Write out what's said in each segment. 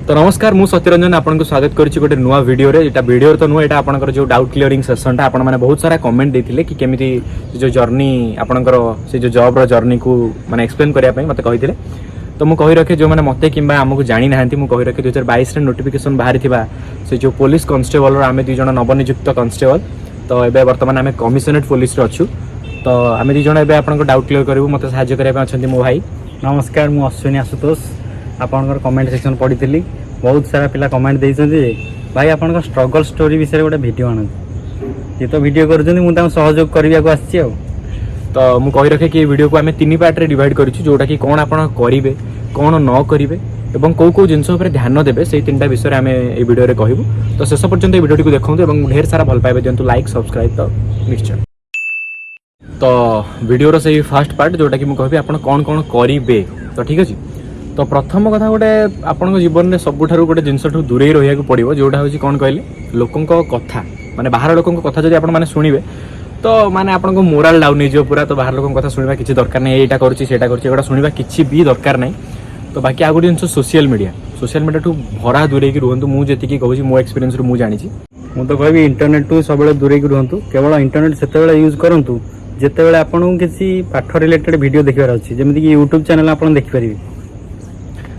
तो नमस्कार मु सत्यरंजन आपको स्वागत करुच्ची गोटे नुआ वीडियो रे एटा वीडियो तो नुआ एटा आपनकर जो डाउट क्लियरिंग सेशन टा आपण माने बहुत सारा कमेंट देथिले कि केमिति जो जर्नी आपनकर से जो जॉब रो जर्नी को माने एक्सप्लेन करिया पई मते कहिथिले। तो मु कहि रखे जो माने मते किंबा हमकु जानि नाहंती मु कहि रखे 2022 रे नोटिफिकेशन बाहरी थिबा से जो पुलिस कांस्टेबल रो आमे दुई जण नवनियुक्त कांस्टेबल तो एबे वर्तमान आमे कमिशनरेट पुलिस रो अछु। तो आमे दुई जण एबे आपनको डाउट क्लियर करबो मते सहाय्य करिया पई अछंती मो भाई। नमस्कार मु अश्विनी आशुतोष आपनकर कमेंट सेक्शन पढ़ी बहुत सारा पिला कमेंट देइछन्ती भाई आपनकर स्ट्रगल स्टोरी विषय गोटे वीडियो आन ये तो वीडियो करछन्ती मु ता सहयोग करबिया को आछि आ। तो मु कहि रखे कि वीडियो को आमे तीन पार्ट रे डिवाइड करिछु जोटा कि कोन आपण करिवे कोन न करिवे एवं को को जिंस ऊपर ध्यान देबे सेही तीनटा विषय रे आमे ए वीडियो रे कहिबु। तो शेष पर्यंत ए वीडियो को देखंतु एवं ढेर सारा भल पाइबे दियंतु लाइक सब्सक्राइब तो निश्चय। तो वीडियो रो सही फर्स्ट पार्ट जोटा कि मु कहबी आपण कोन कोन करिवे तो ठीक अछि। तो प्रथम कथा गोटे आपण जीवन में सबुठारु गोटे जिनस दूरे रहिया पड़ो जोटा हूँ कौन कहले लोकों कथा माने बाहर लोकों कथा जब आपण मैंने शुणवे तो माने आपन को मोराल डाउन हो पूरा। तो बाहर लोकों कथा शुणवा किसी दरकार नहीं एटा करूची सेटा करूची एटा शुणवा किसी भी दरकार नहीं। तो बाकी आ गोटे जिन सोशल मीडिया ठू भरा दूरे रुहतु मुझे कहूँ मो एक्सपीरियंस रु जानी मु तो कहबी इंटरनेट टू सब दूरे रुहतु केवल इंटरनेट से यूज करूँ जिते आपन किसी पाठ रिलेटेड वीडियो देखार अच्छी जमीक कि यूट्यूब चैनल आप देखिपारे।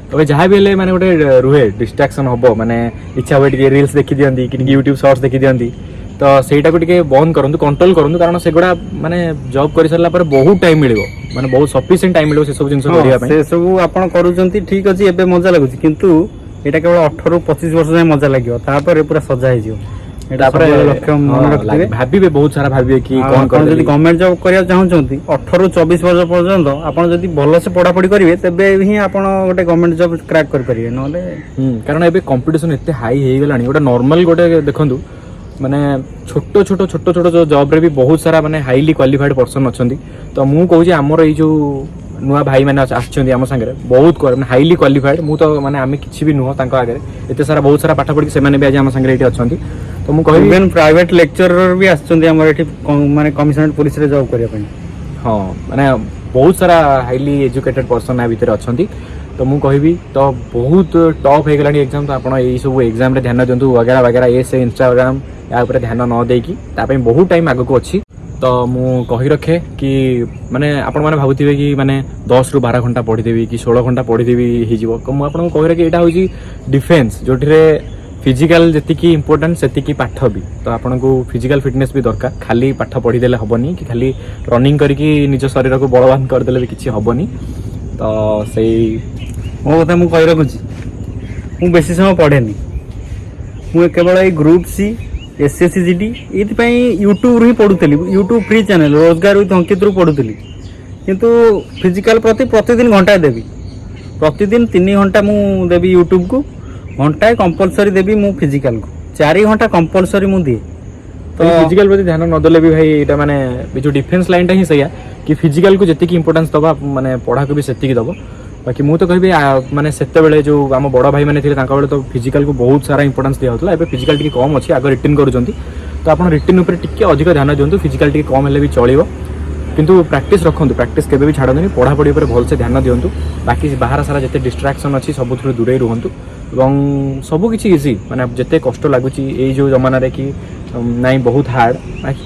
तो जहाँ भी माने गोटे रुहे डिस्ट्राक्शन हम माने इच्छा हुए टी रील्स देखी दिखती कि यूट्यूब शॉर्ट्स देखी दिखती तो सहीटा को टी बंद करूँ कंट्रोल करूँ कारण से गुड़ा माने जॉब कर सारा बहुत टाइम मिल माने बहुत सफिशिएंट टाइम मिल से सब जिन से सब आपन करूछंती ठीक अछि एबे मजा लागुछि किंतु एटा केवल 18 ରୁ 25 वर्ष जाय मजा लागियो तापर पूरा सजा हे जियो एटा पर लक्ष्य मन रखिबे भाबिबे बहुत सारा भाबिबे कि कोन कर जदी गवर्नमेंट जॉब करिया चाहउछंती 18 ରୁ 24 वर्ष पर्यंत आपन जदी भलो से पढा पढी करिवे तबे ही आपन गोटे गवर्नमेंट जॉब क्रैक कर परिवे नले कारण एबे कंपटीशन एते हाई हे गेलानी गोटे नॉर्मल गोटे देखंतु माने छोटो छोटो छोटो छोटो जो जॉब रे भी बहुत सारा माने हाईली क्वालिफाइड पर्सन अछंती। तो मु कहूँ आमर ये जो नुआ भाई मैंने आछंती आम संगे बहुत हाईली क्वालिफाइड मु तो माने आमे किछि भी नुह तांको आगे एते सारा बहुत सारा पाठ पढ़ी से माने भी आज आम संगे एठी अछंती। तो मु कहबी इवन प्राइवेट लेक्चरर भी आछंती हमर एठी माने कमिशनरेट पुलिस रे जॉब करिया पई हां माने बहुत सारा हाईली एजुकेटेड पर्सन आ भीतर अछंती। तो मु कहबी तो बहुत टफ हे गेलानी एग्जाम तो आपण एई सब एग्जाम रे ध्यान दियंतु वगैरह वगैरह ये से इंस्टाग्राम या ऊपर ध्यान न देकी तापई बहुत टाइम आगो को अछि। तो मु कहि रखे कि माने आपण माने भाबुथिबे कि माने 10 ରୁ 12 घंटा पढी देबी कि 16 घंटा पढी देबी हि जिवो को मु आपण को कहि रखे एटा होजी डिफेंस जोठिरे फिजिकल जतिकी इंपोर्टेंट सेतिकी पाठ भी। तो आपण को फिजिकल फिटनेस भी दरकार खाली पाठ पढी देले हबनी कि खाली रनिंग करिकी निज शरीर को बलवान कर देले भी किछि हबनी। तो सेही मो कथा मु कहि रखुची मु बेसी समय पढेनी मु केवल ए ग्रुप सी एसएससी जीडी एथि यूट्यूब रू ही पढ़ुली यूट्यूब फ्री चैनल रोजगार विथ अंकित रू पढ़ुली किंतु फिजिकल प्रति प्रतिदिन घंटा देवी प्रतिदिन 3 घंटा मु देवी यूट्यूब को घंटाए कंपलसरी देवी मु फिजिकल को 4 घंटा कंपलसरी मु दिए। तो फिजिकल प्रति ध्यान न देले भी भाई एटा माने जो डिफेंस लाइन टा ही सैया कि फिजिकल को जति की इंपोर्टेंस दबा माने पढ़ा को भी सेति की दबो। बाकी मु तो कहबी माने सेते बेले जो आम बड़ भाई माने थिले तांका बेले तो फिजिकल को बहुत सारा इंपोर्टेंस दिया होतला एबे फिजिकल टिके कम अछि आगर रिटन करूचंती तो आपण रिटन ऊपर टिके अधिक ध्यान दियंतु फिजिकल टिके कम हेले भी चलिबो किंतु प्रैक्टिस रखंतु प्रैक्टिस केबे भी छाडंतु पढ़ा पढ़ी ऊपर भल से ध्यान दियंतु बाकी बाहर सारा जते डिस्ट्रैक्शन अछि सब थ्रू दूरे रहंतु एवं सब किछि इजी माने जते कष्ट लागुची ए जो जमाना रे कि नाइ बहुत हार्ड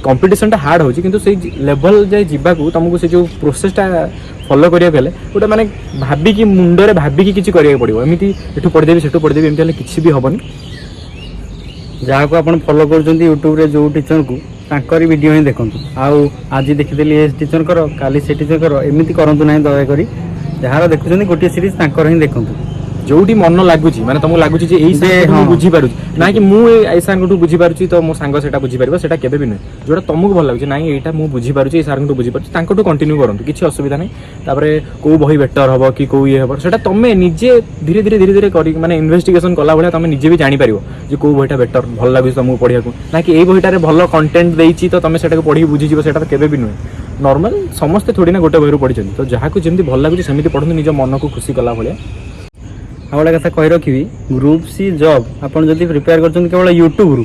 कंपटीशन टा हार्ड होची किंतु से लेवल जाय जिबा को तुमको से जो प्रोसेस टा फॉलो करिया गेले गोटे माने भाबी कि मुंडो रे भाबी कि किछि करिया पड़िबो एमिति एठु पढ़ देबी सेठु पढ़ देबी एमिति हले किछि भी हबनी। जहाँ को आपण फॉलो करछंती यूट्यूब रे जो टीचर को तांकरी वीडियो ही देखंतु आउ आज देखिदेली ए टीचर करो काली से टीचर करो एमिति करंतु नाही दया करी जहार देखुछंती गोटे सीरीज तांकर ही देखंतु जोटी मन लागुची माने तुमको लागुची जे एई सांग को बुझी पारुची ना कि मु एई सांग को बुझी पारुची तो मो सांग सेटा बुझी पारिबो सेटा केबे भी नै जोटा तुमको भल लागुची नाही एटा मु बुझी पारुची एई सांग को बुझी पारुची तांको तो कंटिन्यू करंतु किछि असुविधा नै। तापरे को बही बेटर हबो कि को ये हबो सेटा तमे निजे धीरे धीरे धीरे धीरे करी माने इन्वेस्टिगेशन कला भले तमे निजे भी जानि पारिबो जे को बहीटा बेटर भल लागुची तुमको पढिया को ना कि एई बहीटा रे भल कंटेंट देइची तो तमे सेटा को पढी बुझी जिवो सेटा तो केबे भी नै नॉर्मल समस्त थोड़ी ना गोटे बहीरु पढिचंती तो जहा को जेमति भल लागुची सेमिति पढनु निज मन को खुशी कला भले। आउला कथा कहि रखिबी ग्रुप सी जॉब आपण जदी प्रिपेयर करछन केवल यूट्यूब रू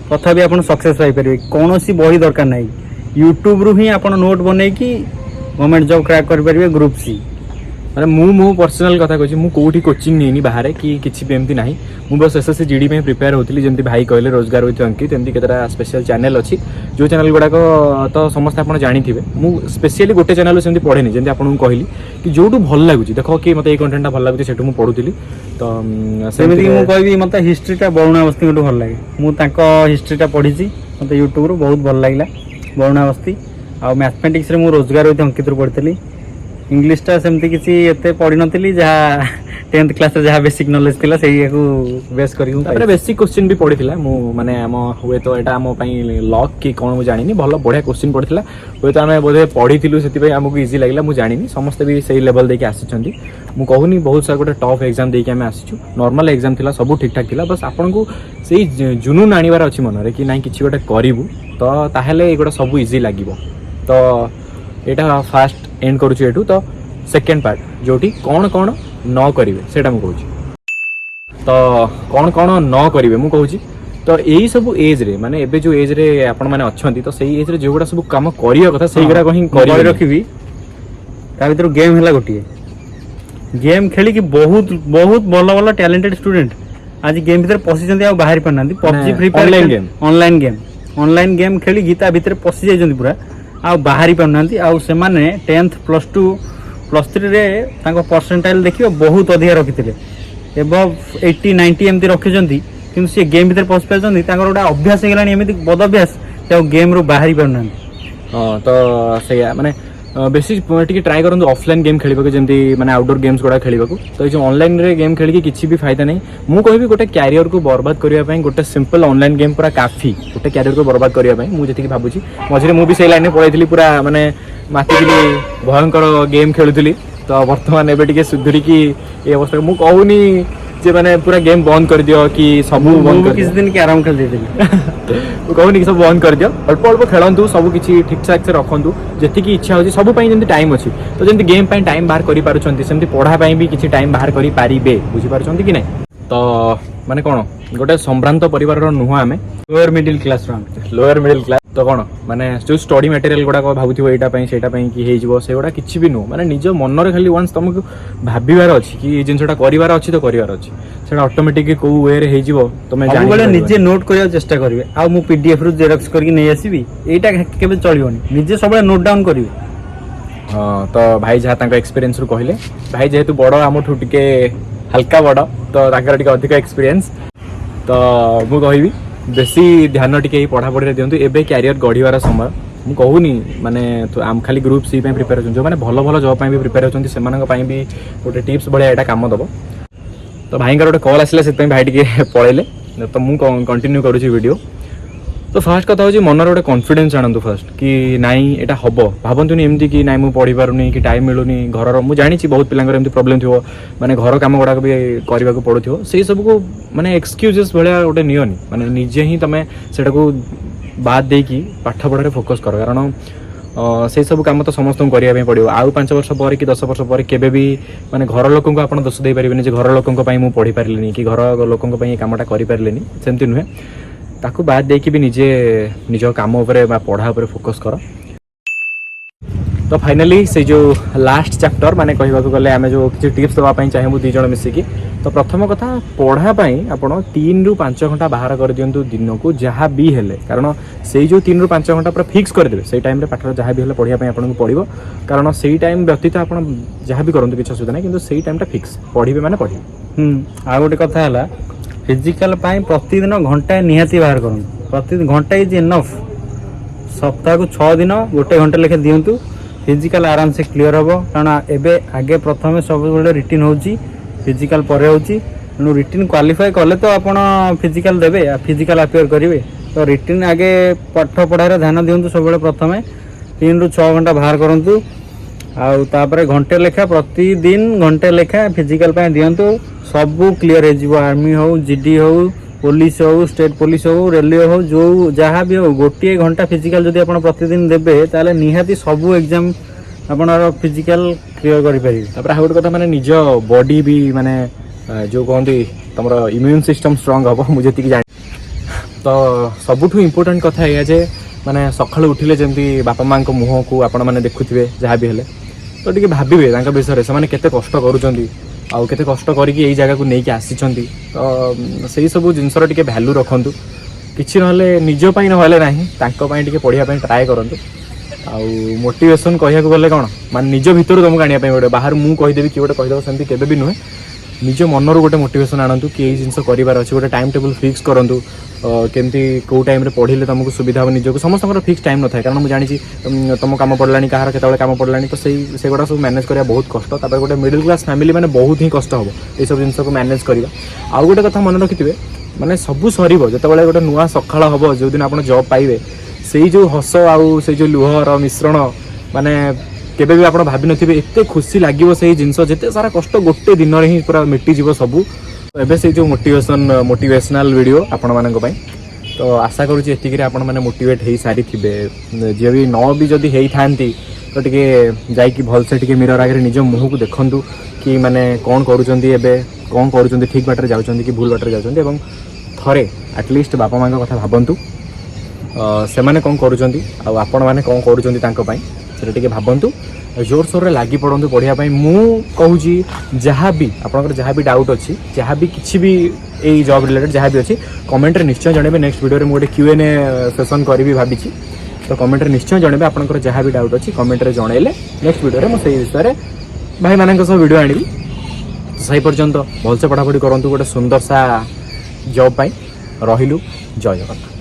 तथा भी आपण सक्सेस पाई परिबे कोनोसी बही दरकार नाही यूट्यूब रू ही आपण नोट बनै कि गवर्नमेंट जॉब क्रैक कर परिबे ग्रुप सी ମାନେ ମୁଁ पर्सनाल କଥା कहूँ ମୁଁ कोठी कोचिंग नहीं बाहर कि किसी भी एमती नहीं मु बस एसएससी जीडी में प्रिपेयर होती जमी भाई कहले रोजगार विथ अंकित एमती केतरा स्पेशल चैनल अच्छी जो चैनल गुड़ाक तो समस्त आप जानी मु स्पेशली गोटे चैनल सेमती पढ़ेनी जमी आपको कहली कि जो भल लगुच देख कि मतलब ये कंटेंट भल लगुच से पढ़ुली तो सेमती मु कहबी मत हिस्ट्रीटा बरुणावस्थी गोटे भल लगे मुझे हिस्ट्रीटा पढ़ी मत यूट्यूब बहुत भल लगे बरुणावस्थी आ मैथमेटिक्स मु रोजगार विथ अंकित पढ़ी इंग्लीशटा सेमती किसी एते पढ़ी नथिली जहाँ 10th क्लास रे जहाँ बेसिक नॉलेज थिला सेही को बेस करी तापर बेसिक क्वेश्चन भी पढ़िथिला मु माने हम हुए तो एटा हम पई लॉक की कोन मु जानिनी भलो बढ़िया क्वेश्चन पढ़िथिला हुए तो हम बोधे पढ़िथिलु सेति पई हमकु इजी लागला मु जानिनी समस्त भी सही लेवल देके आसिचंदी मु कहूनी बहुत सारा गोटे टफ एग्जाम देके हम आसिचु नॉर्मल एग्जाम थिला सब ठीक ठाक थिला बस आपन को सेही जुनून आनिबार अछि मन रे कि नाही किछि गोटे करिवु तो ताहेले एगोटा सब इजी लागिवो तो एटा फास्ट एंड करूछु एटू तो सेकंड पार्ट जोटी कौन कौन न करिवे सेटा मु कहूची तो कौन कौन न करिवे मु कहूची तो यही सब एज रे माने एबे जो एज रे आपण माने अछंती तो सेही एज रे जो गुडा सब काम करिया कथा सेही गुडा कहि करि रखिबी ता भीतर गेम हैला गोटिए गेम खेली कि बहुत बहुत भलो भलो टैलेंटेड स्टूडेंट आज गेम भीतर पसी जंदी आ बाहर पन्नांदी PUBG free fire online game खेली गीता भीतर पसी जाय जंदी पूरा आ बाहरी पाउनांती आ सेमाने 10th +2 +3 रे तांको परसेंटाइल देखियो बहुत अधिक रखिथिले एबव 80 90 एमती रखिजंती किंतु से गेम भीतर पस पाजंती तांकर गोटा अभ्यास हे गेलानी एमती बद अभ्यास ते गेम रो बाहरी पाउनांती हां तो सेया माने बेसी टिके ट्राई करंतु ऑफलाइन गेम खेलिबा के जेंती माने आउटडोर गेम्स गोडा खेलिबा को तो जो ऑनलाइन रे गेम खेली के किछि भी फायदा नहीं मु कहबी गोटे कैरियर को बर्बाद करिया पई गोटे सिंपल ऑनलाइन गेम पूरा काफी गोटे कैरियर को बर्बाद करिया पई मु जति भाबुची मझिरे मु भी सेही लाइन पळैथिली पूरा माने मातिली भयंकर गेम खेलुथिली तो वर्तमान एबे टिके सुधुरी की ए अवस्था मु कहूनी जे माने पूरा गेम बंद कर दियो कि सब बंद कर किसी दिन के आराम खेल देथिली कहूनी कि सब बंद कर दियो अल्प अल्प खेलंतु सब किछि ठीक ठाक से रखंतु जेति की इच्छा होची सब पई जेंति टाइम अछि तो जेंति गेम पई टाइम बाहर करि पारुछंती सेमति पढ़ा पई भी किछि टाइम बाहर करि पारिबे बुझि पारुछंती कि नै तो माने कोन गोटे संभ्रांत परिवार रो नुह आमे लोअर मिडिल क्लास तो कोन माने जो स्टडी मटेरियल गुडा को भाबुथिबो एटा पई सेटा पई कि हेजिवो सेगुडा किछि भी नु माने निज मन रे खाली वंस तुमको भाबिबार अछि कि ए जिंसटा करिवार अछि तो करिवार अछि सेटा ऑटोमेटिक को वे रे हेजिवो तमे जानि बळे निजे नोट करिया चेष्टा करिवे आ मु पीडीएफ रो जेरॉक्स करके नै आसीबी एटा केबे चलियोनी निजे सबळे नोट डाउन करिवे हां तो भाई जहा तांका एक्सपीरियंस रो कहले भाई जेहेतु बड़ आमठु टिके हल्का बड़ तो तांकर टिके अधिक एक्सपीरियंस तो मु कहबी बेसी ध्यान टिके पढ़ा पढ़ी दिंतु एबे कैरियर गढ़ीवार समय मु कहूनी माने तो आम खाली ग्रुप सी पे प्रिपेयर होचन जो माने भलो भलो जॉब पे भी प्रिपेयर होचन सेमानक पई भी गोटे टिप्स बढिया एटा काम दबो तो भाईंकर गोटे कॉल आसिला से भाई टिके पळेले तो मु कंटिन्यू करूची वीडियो तो फास्ट कथा होची मनर गोटे कॉन्फिडेंस आनंतु फर्स्ट कि नाई एटा हबो भाबंतुनी एमती कि नाई मु पढ़ी पारुनी कि टाइम मिलुनी घरर मु जानिछि बहुत पिलांगर एमती प्रॉब्लम थिवो माने घर काम गुडा भी करबा को पड़ुथिवो सेही सब को माने एक्सक्यूजेस भलिया गोटे नियोनी माने निजे ही तमे सेटा को बाद दे कि पाठ पढ़ारे फोकस कर कारण से सब काम तो समस्त करिया पड़ो आउ 5 वर्ष पर कि 10 वर्ष पर केबे भी माने घर लोकन को आपण दोष दे परिबेनी जे घर लोकन को पई मु पढ़ी पारलिनी कि घर लोकन को पई कामटा करि पारलिनी सेमति नुहे ताकू बाद देकी भी निजे निज काम उपरे पढ़ा उपरे फोकस कर तो फाइनली से जो लास्ट चैप्टर माने कहबा को गले आमे जो किछि टिप्स दवा पई चाहे मु 2 जण मिसी की तो प्रथम कथा पढ़ा पई आपण 3 रु 5 घंटा बाहर कर दियंतु दिन को जहाँ भी हेले कारण से जो 3 रु 5 घंटा पूरा फिक्स कर देबे सेही टाइम रे पाठ जहाँ भी हेले पढ़िया पई आपण को पड़िबो कारण सेही टाइम व्यतीत आपण जहाँ भी करंतु किछ असुविधा नै किंतु सेही टाइमटा फिक्स पढ़िबे माने पढ़िबे आ गोटे कथा हला फिजिकल पाई प्रतिदिन घंटा निहाती बाहर करंतु प्रतिदिन घंटा इज इनफ सप्ताह को 6 दिन गोटे घंटा लेखे दियंतु फिजिकल आराम से क्लियर हम कारण एबे आगे प्रथम सब गोटे रिटिन होची फिजिकल पर होची नो रिटिन क्वालिफाई कले तो आपण फिजिकल देबे आ फिजिकल अपियर करिवे तो रिटिन आगे पाठ पढ़ारे ध्यान दियंतु सब प्रथमे 3 रु 6 घंटा बाहर करंतु आउ तापरे घंटे लेखा प्रतिदिन घंटे लेखा फिजिकल पाई दियंतु सब क्लियर हे जीवो आर्मी हो जीडी हो पुलिस हो स्टेट पुलिस हो रेलवे हो जो जहाँ भी हो गोटे घंटा फिजिकल जदि आपण प्रतिदिन देबे ताले निहाती सब एग्जाम आपनर फिजिकल क्लियर करि परिबे तापर हाउट कथा माने निज बॉडी भी माने जो कहंती तमरो इम्यून सिस्टम स्ट्रांग हबो मु जति कि जानि तो सबुठु इंपोर्टेंट कथा है जे माने सखाळ उठिले जेंती बापा मां को मुह को आपण माने देखुथिबे जहाँ भी हेले तो टिके भाबिबे तांका विषय से केते कष्ट करूछंती आउ केते कष्ट करिकि एई जगह को नेकी आसीछंती तो सेही सब जिनसर टिके वैल्यू रखंतु किछि नहले निज पई नहले नाही तांको पई टिके पढिया पई ट्राई करंतु आउ मोटिवेशन कहिया को गले कोन माने निज भितर तुमको आनिया पई गोटे बाहर मु कहि देबी कि गोटे कहि दबो सेंती केबे भी नुहे निज मनर गोटे मोटिवेशन आणंतु कि एई जिंस करिवार अछि गोटे टाइम टेबल फिक्स करंतु केमती को टाइम रे पढ़िले तुमको सुविधा हो निजको समस्त फिक्स टाइम न थाए कारण मुझे जानी तुम काम पड़लानी कहार केतବେଳେ काम पड़लानी तो से गुड़ा सब मैनेज करिया बहुत कष्ट तापर गोटे मिडिल क्लास फैमिली माने बहुत ही कष्ट हबो ए सब जिंस को मैनेज करिया आउ गोटे कथा मन रखिथिबे माने सबु सरीबो जेतବେଳେ गोटे नुआ सखाळ हबो जो दिन आपण जॉब पाइबे सेई जो हस आउ से जो लुहर मिश्रण माने केबे भी आपण भाबी नथिबे एते खुशी लागिवो सेई जिंस जेते सारा कष्ट गोटे दिन रे ही पूरा मिट्टी जीवो सबु एबे से जो मोटिवेशनल वीडियो आपण मानक पई तो आशा करूची एतिक रे आपण माने मोटिवेट हेई सारी थिबे जे भी न भी जदी हेई थांती तो टिके जाई कि भल से टिके मिरर आगे निज मुह को देखंतु कि माने कोन करूचंती एबे कोन करूचंती ठीक बाटर जाउचंती कि भूल बाटर जाउचंती एवं थरे एटलीस्ट बापा मां कथा भाबंतु से माने कोन करूचंती आ आपण माने कोन करूचंती तांको पई से टिके भाबंतु जोर सोर रे लागी पड़ंतु पढ़िया पई मु कहूची जहाँ भी आपनकर जहाँ भी डाउट अछि जहाँ भी किछि भी ए जॉब रिलेटेड जहाँ भी अछि कमेंट रे निश्चय जणेबे नेक्स्ट वीडियो रे मु गोटे Q&A सेशन करबी भाबिछि तो कमेंट रे निश्चय जणेबे आपनकर जहाँ भी डाउट अछि कमेंट रे जणैले नेक्स्ट वीडियो रे मु सेही विषय रे भाई मानक सह वीडियो आनिबी सही पर्यंत भलसे पढ़ापढ़ी करंतु गोटे सुंदर सा जॉब पाई रहिलु जय जगन्नाथ।